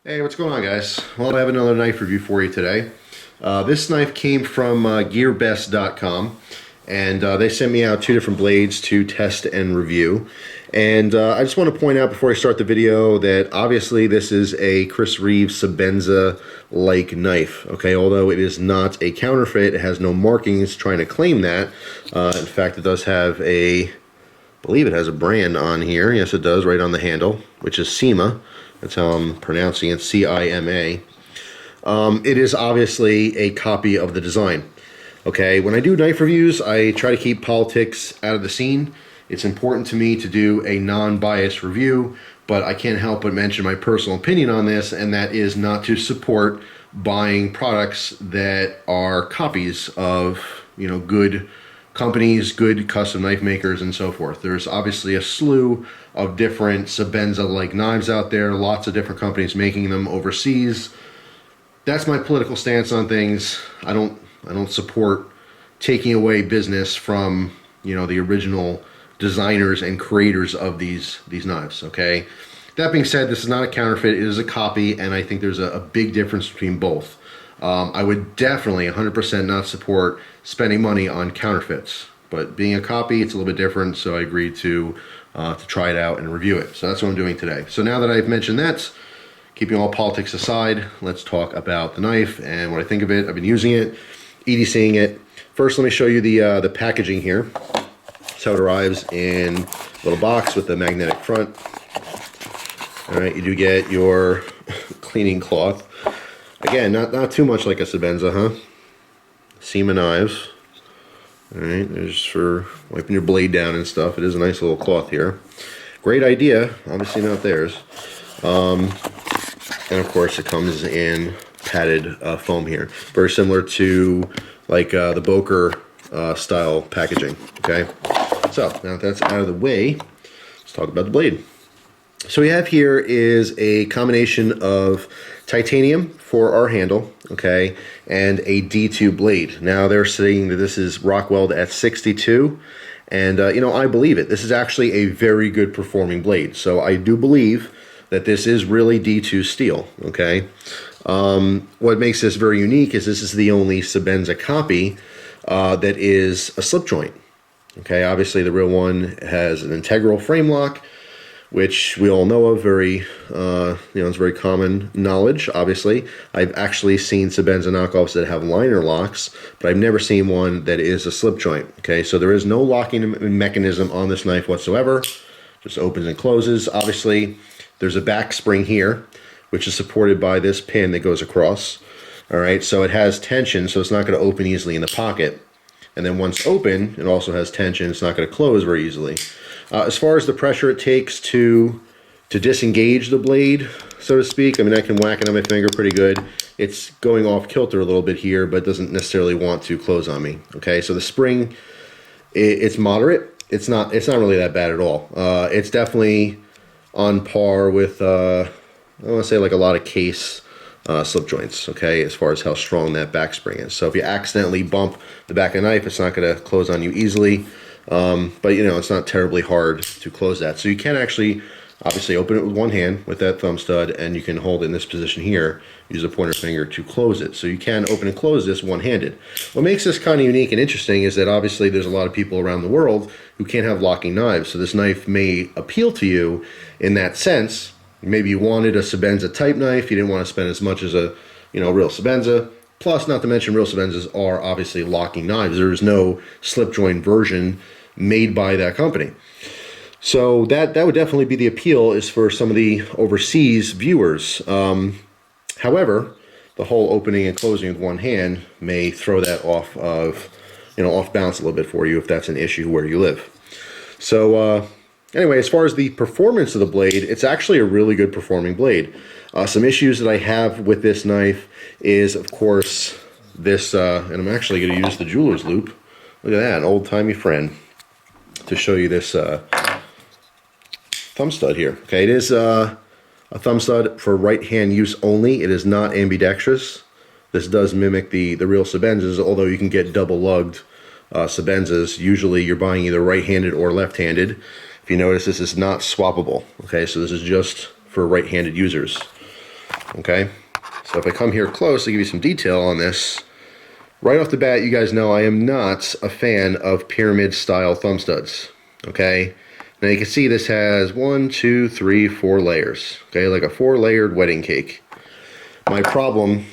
Hey, what's going on, guys? Well, I have another knife review for you today. This knife came from gearbest.com, and they sent me out two different blades to test and review. And I just want to point out before I start the video that obviously this is a Chris Reeve Sebenza-like knife, okay? Although it is not a counterfeit, it has no markings trying to claim that. In fact, it does have I believe it has a brand on here. Yes, it does, right on the handle, which is CIMA. That's how I'm pronouncing it, CIMA. It is obviously a copy of the design. Okay, when I do knife reviews, I try to keep politics out of the scene. It's important to me to do a non-biased review, but I can't help but mention my personal opinion on this, and that is not to support buying products that are copies of, good companies, good custom knife makers, and so forth. There's obviously a slew of different Sebenza-like knives out there, lots of different companies making them overseas. That's my political stance on things. I don't support taking away business from, the original designers and creators of these knives, okay? That being said, this is not a counterfeit, it is a copy, and I think there's a big difference between both. I would definitely 100% not support spending money on counterfeits, but being a copy, it's a little bit different, so I agreed to try it out and review it. So that's what I'm doing today. So now that I've mentioned that, keeping all politics aside, let's talk about the knife and what I think of it. I've been using it, EDCing it. First, let me show you the packaging here. That's how it arrives in a little box with the magnetic front. All right, you do get your cleaning cloth. Again, not too much like a Sebenza, huh? CIMA knives. All right, there's for wiping your blade down and stuff. It is a nice little cloth here. Great idea, obviously not theirs. And of course, it comes in padded foam here, very similar to like the Boker style packaging. Okay, so now that that's out of the way, let's talk about the blade. So we have here is a combination of titanium for our handle, okay, and a D2 blade. Now they're saying that this is Rockweld at 62, and I believe it. This is actually a very good performing blade, so I do believe that this is really D2 steel, okay. What makes this very unique is this is the only Sebenza copy that is a slip joint, okay. Obviously the real one has an integral frame lock, which we all know of, it's very common knowledge, obviously. I've actually seen Sebenza knockoffs that have liner locks, but I've never seen one that is a slip joint, okay? So there is no locking mechanism on this knife whatsoever. Just opens and closes. Obviously, there's a back spring here, which is supported by this pin that goes across, all right? So it has tension, so it's not gonna open easily in the pocket. And then once open, it also has tension. It's not gonna close very easily. As far as the pressure it takes to disengage the blade, so to speak, I mean, I can whack it on my finger pretty good. It's going off kilter a little bit here, but doesn't necessarily want to close on me. Okay, so the spring, it's moderate. It's not really that bad at all. It's definitely on par with, I want to say like a lot of case slip joints, okay, as far as how strong that back spring is. So if you accidentally bump the back of the knife, it's not going to close on you easily. But it's not terribly hard to close that. So you can actually obviously open it with one hand with that thumb stud, and you can hold it in this position here, use the pointer finger to close it. So you can open and close this one-handed. What makes this kind of unique and interesting is that obviously there's a lot of people around the world who can't have locking knives. So this knife may appeal to you in that sense. Maybe you wanted a Sebenza type knife, you didn't want to spend as much as a real Sebenza. Plus, not to mention, real Sebenzas are obviously locking knives. There's no slip joint version made by that company. So that would definitely be the appeal, is for some of the overseas viewers. However, the whole opening and closing with one hand may throw that off balance a little bit for you if that's an issue where you live. So anyway, as far as the performance of the blade, it's actually a really good performing blade. Some issues that I have with this knife is, of course, this, and I'm actually going to use the jeweler's loop. Look at that, an old-timey friend, to show you this thumb stud here. Okay, it is a thumb stud for right-hand use only. It is not ambidextrous. This does mimic the real Sebenzas, although you can get double-lugged Sebenzas. Usually you're buying either right-handed or left-handed. If you notice, this is not swappable. Okay, so this is just for right-handed users. okay? So if I come here close to give you some detail on this, right off the bat, you guys know I am not a fan of pyramid style thumb studs, okay? Now you can see this has 1, 2, 3, 4 layers, okay? Like a 4-layered wedding cake. My problem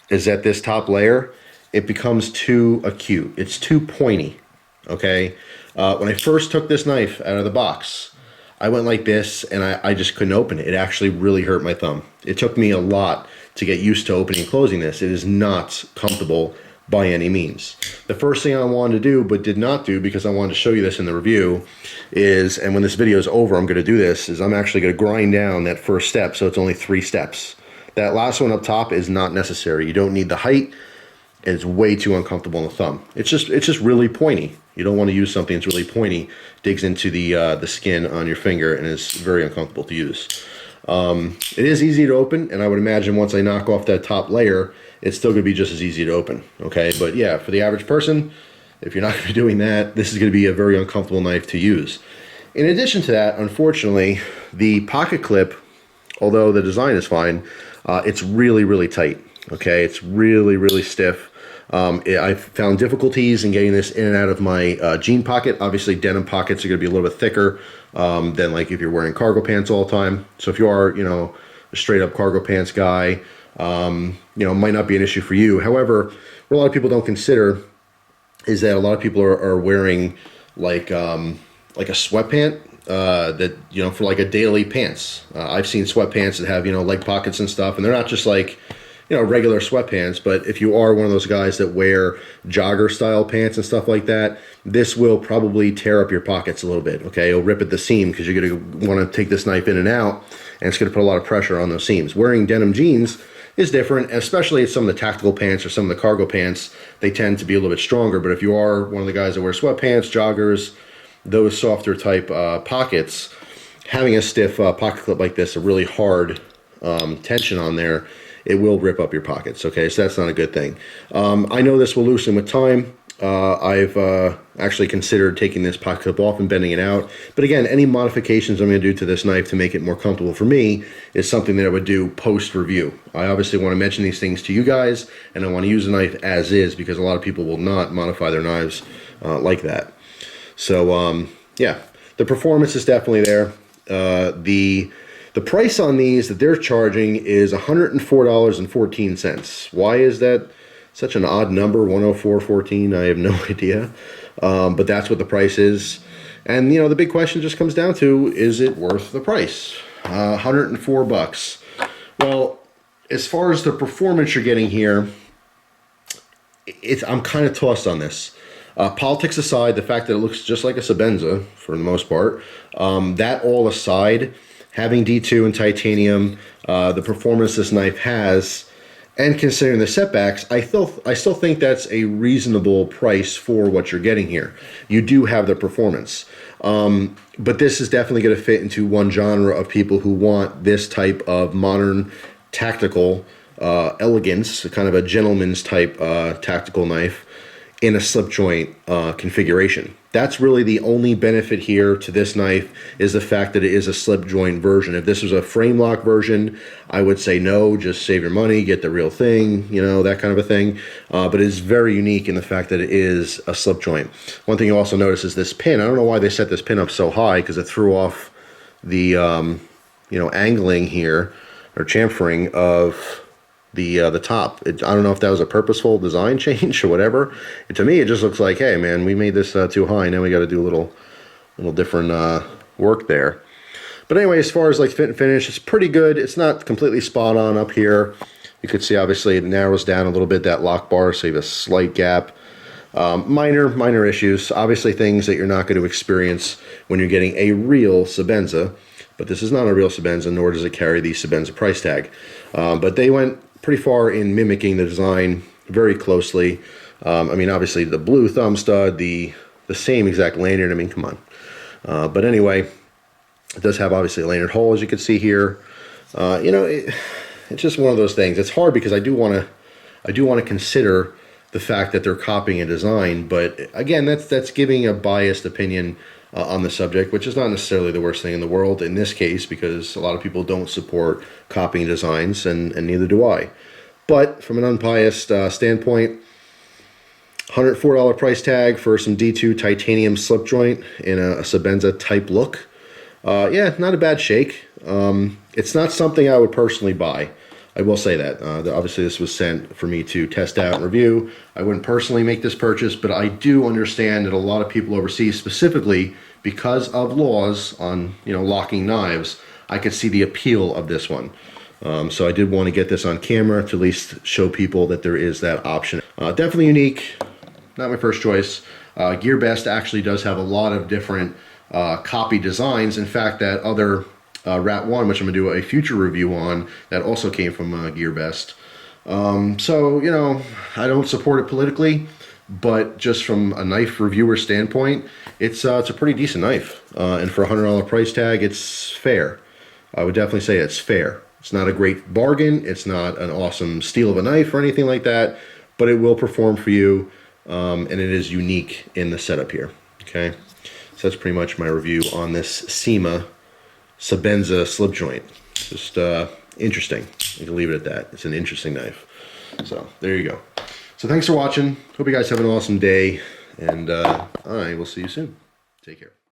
is that this top layer, it becomes too acute. It's too pointy, okay? When I first took this knife out of the box, I went like this and I just couldn't open it. It actually really hurt my thumb. It took me a lot to get used to opening and closing this. It is not comfortable by any means. The first thing I wanted to do, but did not do because I wanted to show you this in the review, is, and when this video is over, I'm gonna do this, is I'm actually gonna grind down that first step so it's only 3 steps. That last one up top is not necessary. You don't need the height, and it's way too uncomfortable on the thumb. It's just really pointy. You don't want to use something that's really pointy, digs into the skin on your finger, and is very uncomfortable to use. It is easy to open, and I would imagine once I knock off that top layer, it's still going to be just as easy to open, okay? But yeah, for the average person, if you're not going to be doing that, this is going to be a very uncomfortable knife to use. In addition to that, unfortunately, the pocket clip, although the design is fine, it's really, really tight, okay? It's really, really stiff. I found difficulties in getting this in and out of my jean pocket. Obviously, denim pockets are going to be a little bit thicker than like if you're wearing cargo pants all the time. So if you are, you know, a straight up cargo pants guy, you know, might not be an issue for you. However, what a lot of people don't consider is that a lot of people are wearing like a sweatpant that, you know, for like a daily pants. I've seen sweatpants that have, you know, leg pockets and stuff, and they're not just like, you know, regular sweatpants, but if you are one of those guys that wear jogger style pants and stuff like that, this will probably tear up your pockets a little bit, okay? It'll rip at the seam because you're going to want to take this knife in and out, and it's going to put a lot of pressure on those seams. Wearing denim jeans is different, especially some of the tactical pants or some of the cargo pants. They tend to be a little bit stronger, but if you are one of the guys that wear sweatpants, joggers, those softer type pockets, having a stiff pocket clip like this, a really hard tension on there, it will rip up your pockets, okay? So that's not a good thing. I know this will loosen with time. I've actually considered taking this pocket clip off and bending it out. But again, any modifications I'm going to do to this knife to make it more comfortable for me is something that I would do post-review. I obviously want to mention these things to you guys, and I want to use the knife as is because a lot of people will not modify their knives like that. So, yeah, the performance is definitely there. The price on these that they're charging is $104.14. Why is that such an odd number, $104.14? I have no idea, but that's what the price is. And you know, the big question just comes down to, is it worth the price? 104 bucks. Well, as far as the performance you're getting here, I'm kind of tossed on this. Politics aside, the fact that it looks just like a Sebenza for the most part, that all aside, having D2 and titanium, the performance this knife has, and considering the setbacks, I still think that's a reasonable price for what you're getting here. You do have the performance. But this is definitely going to fit into one genre of people who want this type of modern tactical elegance, kind of a gentleman's type tactical knife in a slip joint configuration. That's really the only benefit here to this knife, is the fact that it is a slip joint version. If this was a frame lock version, I would say no, just save your money, get the real thing, you know, that kind of a thing. But it is very unique in the fact that it is a slip joint. One thing you also notice is this pin. I don't know why they set this pin up so high, because it threw off the you know, angling here, or chamfering of the top. I don't know if that was a purposeful design change or whatever. To me, it just looks like, hey man, we made this too high. Now we got to do a little different work there. But anyway, as far as like fit and finish, it's pretty good. It's not completely spot on up here. You could see obviously it narrows down a little bit, that lock bar, so you have a slight gap. Minor issues. Obviously things that you're not going to experience when you're getting a real Sebenza. But this is not a real Sebenza, nor does it carry the Sebenza price tag. But they went pretty far in mimicking the design very closely. I mean, obviously the blue thumb stud, the same exact lanyard. I mean, come on. But anyway, it does have obviously a lanyard hole, as you can see here. You know, it's just one of those things. It's hard because I do want to consider the fact that they're copying a design, but again, that's giving a biased opinion on the subject, which is not necessarily the worst thing in the world in this case, because a lot of people don't support copying designs, and neither do I. But from an unbiased standpoint, $104 price tag for some D2 titanium slip joint in a Sebenza type look. Yeah, not a bad shake. It's not something I would personally buy. I will say that. Obviously, this was sent for me to test out and review. I wouldn't personally make this purchase, but I do understand that a lot of people overseas, specifically because of laws on locking knives, I could see the appeal of this one. So I did want to get this on camera to at least show people that there is that option. Definitely unique. Not my first choice. GearBest actually does have a lot of different copy designs. In fact, that other Rat 1, which I'm going to do a future review on, that also came from GearBest. So, I don't support it politically, but just from a knife reviewer standpoint, it's a pretty decent knife. And for a $100 price tag, it's fair. I would definitely say it's fair. It's not a great bargain. It's not an awesome steal of a knife or anything like that, but it will perform for you, and it is unique in the setup here. Okay, so that's pretty much my review on this CIMA Sebenza slip joint. Just interesting. I can leave it at that. It's an interesting knife. So there you go. So thanks for watching. Hope you guys have an awesome day, and I will see you soon. Take care.